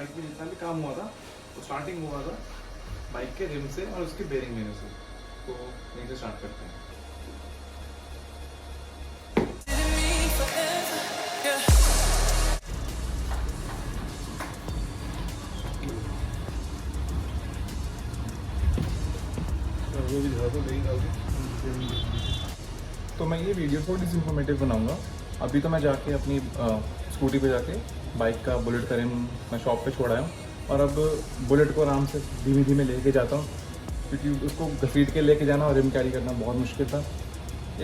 Bike में जितना भी काम हुआ था वो स्टार्टिंग हुआ था बाइक के रिम से और उसकी बेरिंग लेने से। तो यहीं से स्टार्ट करते हैं। तो मैं ये वीडियो थोड़ी सी इन्फॉर्मेटिव बनाऊंगा। अभी तो मैं जाके अपनी स्कूटी पे जाके बाइक का बुलेट का रिम मैं शॉप पे छोड़ा हूँ और अब बुलेट को आराम से धीमे धीमे लेके जाता हूँ, क्योंकि उसको घसीट के लेके जाना और रिम कैरी करना बहुत मुश्किल था।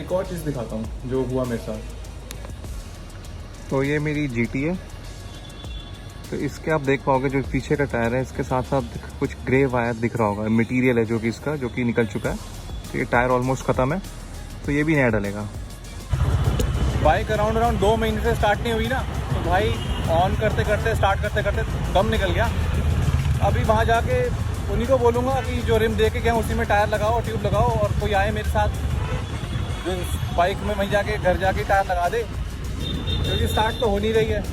एक और चीज़ दिखाता हूँ जो हुआ मेरे साथ। तो ये मेरी GT है। तो इसके आप देख पाओगे जो पीछे का टायर है इसके साथ साथ कुछ ग्रे वायर दिख रहा होगा, मटेरियल है जो कि इसका जो कि निकल चुका है। तो ये टायर ऑलमोस्ट ख़त्म है, तो ये भी नया डलेगा। बाइक अराउंड 2 महीने से स्टार्ट नहीं हुई ना, तो भाई ऑन करते करते स्टार्ट करते करते दम निकल गया। अभी वहाँ जाके उन्हीं को बोलूँगा कि जो रिम दे के गए उसी में टायर लगाओ, ट्यूब लगाओ, और कोई आए मेरे साथ जो बाइक में वहीं जाके घर जाके टायर लगा दे, क्योंकि स्टार्ट तो हो नहीं रही है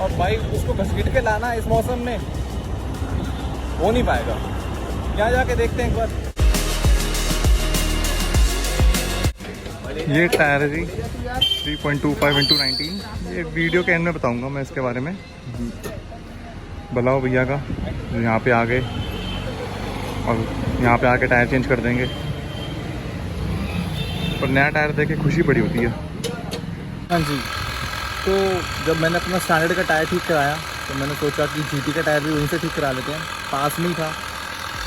और बाइक उसको घसीट के लाना इस मौसम में हो नहीं पाएगा। यहाँ जाके देखते हैं एक बार। ये टायर है जी 3.25x19। ये वीडियो के एंड में बताऊंगा मैं इसके बारे में। बुलाओ भैया का जो यहाँ पे आ गए और यहाँ पे आके टायर चेंज कर देंगे। पर नया टायर देख के खुशी बड़ी होती है। हाँ जी, तो जब मैंने अपना स्टैंडर्ड का टायर ठीक कराया तो मैंने सोचा कि GT का टायर भी वहीं से ठीक करा लेते हैं, पास में ही था।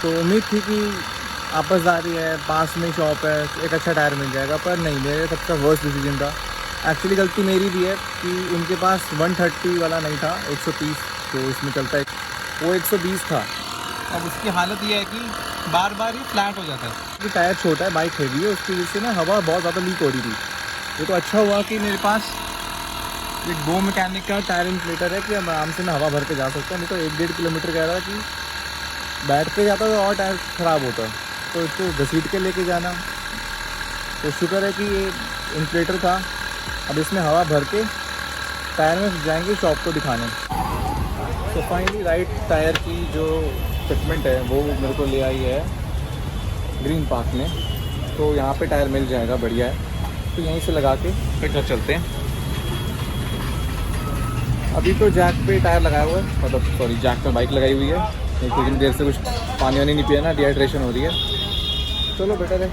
तो उम्मीद थी कि आपसदारी है, पास में शॉप है, एक अच्छा टायर मिल जाएगा, पर नहीं, मेरे सबका वर्स्ट डिसीजन था। एक्चुअली गलती मेरी भी है कि उनके पास 130 वाला नहीं था, 130 जो इसमें चलता है वो 120 था। अब उसकी हालत ये है कि बार बार ही फ्लैट हो जाता है क्योंकि टायर छोटा है, बाइक हैवी है, उसकी वजह से ना हवा बहुत ज़्यादा लीक हो रही थी। ये तो अच्छा हुआ कि मेरे पास एक गो मैकेनिक का टायर इन्फ्लेटर है कि हम आराम से मैं हवा भर के जा सकता हूँ। नहीं तो 1-1.5 किलोमीटर कह रहा है कि बैठ के जाता तो और टायर ख़राब होता, तो इसको घसीट के लेके जाना। तो शुक्र है कि ये इन्फ्लेटर था। अब इसमें हवा भर के टायर में जाएंगे शॉप को दिखाने। तो फाइनली राइट टायर की जो फिटमेंट है वो मेरे को ले आई है ग्रीन पार्क में। तो यहाँ पे टायर मिल जाएगा, बढ़िया है। तो यहीं से लगा के फिर घर चलते हैं। अभी तो जैक पे टायर लगाया हुआ है, मतलब सॉरी जैक पे बाइक लगाई हुई है। इतनी देर से कुछ पानी वानी नहीं पिया ना, डिहाइड्रेशन हो रही है। चलो बेटर है।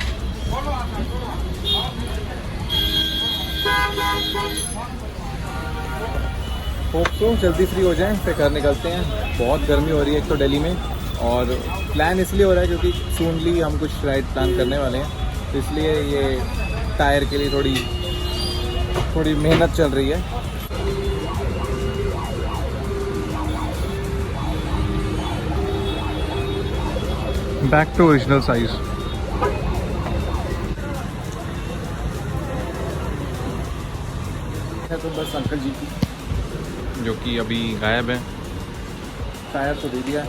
होप तो जल्दी फ्री हो जाएं फिर घर निकलते हैं। बहुत गर्मी हो रही है एक तो दिल्ली में, और प्लान इसलिए हो रहा है क्योंकि सूनली हम कुछ राइड प्लान करने वाले हैं, तो इसलिए ये टायर के लिए थोड़ी मेहनत चल रही है। Back to original size. तो बस अंकल जी की जो कि अभी गायब है। टायर तो दे दिया,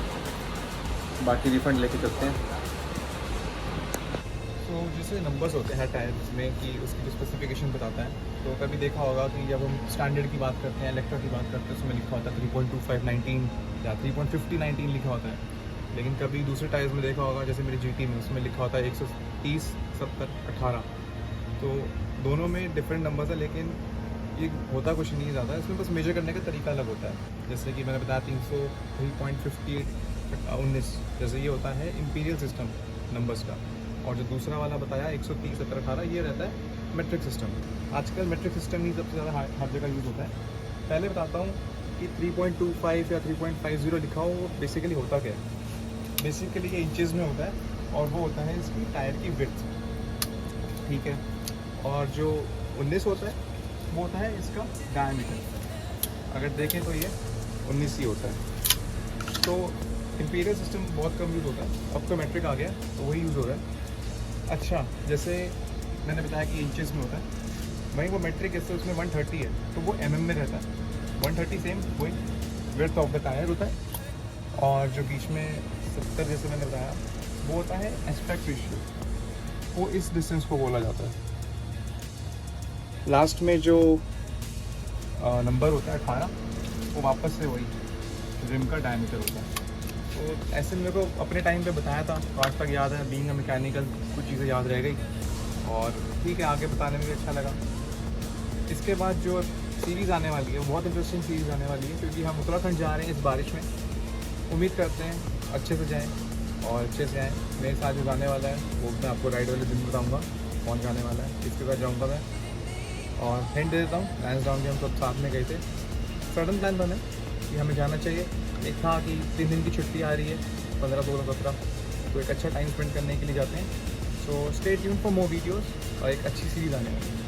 बाकी रिफंड लेके चलते हैं। तो जैसे नंबर्स होते हैं टायर्स में कि उसकी जो स्पेसिफिकेशन बताता है, तो कभी देखा होगा कि जब हम स्टैंडर्ड की बात करते हैं, इलेक्ट्रा की बात करते हैं, उसमें लिखा होता है 3.25/19 या 3.50/19 लिखा होता है। लेकिन कभी दूसरे टायर्स में देखा होगा, जैसे मेरी GT में, उसमें लिखा होता है 130, 70, 18। तो दोनों में डिफरेंट नंबर्स है, लेकिन ये होता कुछ नहीं ज़्यादा, इसमें बस मेजर करने का तरीका अलग होता है। जैसे कि मैंने बताया 303.58/19, जैसे ये होता है इंपीरियल सिस्टम नंबर्स का। और जो दूसरा वाला बताया 130, 70, 18, ये रहता है मेट्रिक सिस्टम। आजकल मेट्रिक सिस्टम ही सबसे ज़्यादा हर जगह यूज़ होता है। पहले बताता हूँ कि 3.25 या 3.50 लिखा हो वो बेसिकली होता क्या है। बेसिकली ये इंचेस में होता है और वो होता है इसकी टायर की विड्थ, ठीक है। और जो 19 होता है वो होता है इसका डायमीटर। अगर देखें तो ये 19 ही होता है। तो इंपीरियल सिस्टम बहुत कम यूज़ होता है, अब तो मेट्रिक आ गया तो वही यूज़ हो रहा है। अच्छा, जैसे मैंने बताया कि इंचेस में होता है, वहीं वो मेट्रिक जैसे उसमें 130 है तो वो mm में रहता है। 130 सेम वही विड्थ ऑफ द टायर होता है। और जो बीच में 70 जैसे मैंने बताया वो होता है एस्पेक्ट रेशियो, वो इस डिस्टेंस को बोला जाता है। लास्ट में जो नंबर होता है 18, वो वापस से वही रिम का डायमीटर होता है। तो ऐसे मेरे को अपने टाइम पे बताया था, तो आज तक याद है। बीइंग अ मैकेनिकल कुछ चीज़ें याद रह गई, और ठीक है, आगे बताने में भी अच्छा लगा। इसके बाद जो सीरीज़ आने वाली है वो बहुत इंटरेस्टिंग सीरीज़ आने वाली है, क्योंकि हम उत्तराखंड जा रहे हैं इस बारिश में। उम्मीद करते हैं अच्छे से जाएँ और अच्छे से आएँ। मेरे साथ जो जाने वाला है वो मैं आपको राइड वाले दिन बताऊँगा कौन जाने वाला है, किसके साथ जाऊँगा मैं। और हिंट दे देता हूँ, लैंस डाउन के हम सब साथ में गए थे। सडन प्लान बने कि हमें जाना चाहिए। एक था कि 3 दिन की छुट्टी आ रही है, 15, 16, 17, तो एक अच्छा टाइम स्पेंड करने के लिए जाते हैं। So stay tune for more videos, और एक अच्छी सीरीज़ आने वाली है।